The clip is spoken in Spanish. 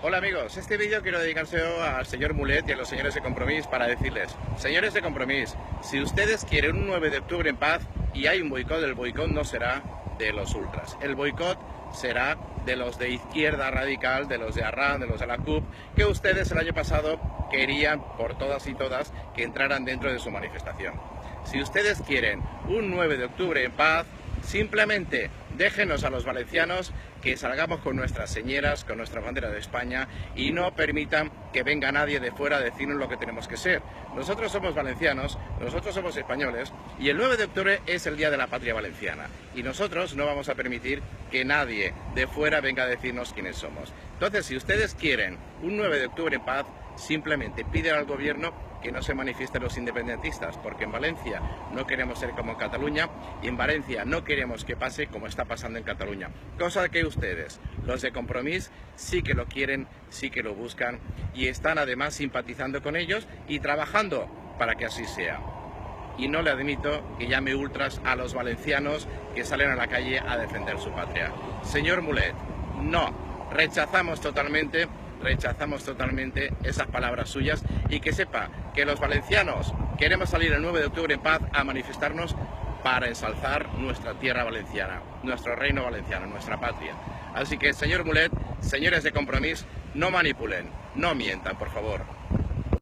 Hola amigos, este vídeo quiero dedicárselo al señor Mulet y a los señores de Compromís para decirles: señores de Compromís, si ustedes quieren un 9 de octubre en paz y hay un boicot, el boicot no será de los ultras, el boicot será de los de izquierda radical, de los de Arran, de los de la CUP, que ustedes el año pasado querían por todas y todas que entraran dentro de su manifestación. Si ustedes quieren un 9 de octubre en paz, simplemente déjenos a los valencianos que salgamos con nuestras señeras, con nuestra bandera de España, y no permitan que venga nadie de fuera a decirnos lo que tenemos que ser. Nosotros somos valencianos, nosotros somos españoles, y el 9 de octubre es el Día de la Patria Valenciana, y nosotros no vamos a permitir que nadie de fuera venga a decirnos quiénes somos. Entonces, si ustedes quieren un 9 de octubre en paz, simplemente piden al gobierno que no se manifiesten los independentistas, porque en Valencia no queremos ser como en Cataluña, y en Valencia no queremos que pase como está pasando en Cataluña. Cosa que ustedes, los de Compromís, sí que lo quieren, sí que lo buscan, y están además simpatizando con ellos y trabajando para que así sea. Y no le admito que llame ultras a los valencianos que salen a la calle a defender su patria. Señor Mulet, no, rechazamos totalmente esas palabras suyas, y que sepa que los valencianos queremos salir el 9 de octubre en paz a manifestarnos para ensalzar nuestra tierra valenciana, nuestro reino valenciano, nuestra patria. Así que, señor Mulet, señores de Compromís, no manipulen, no mientan, por favor.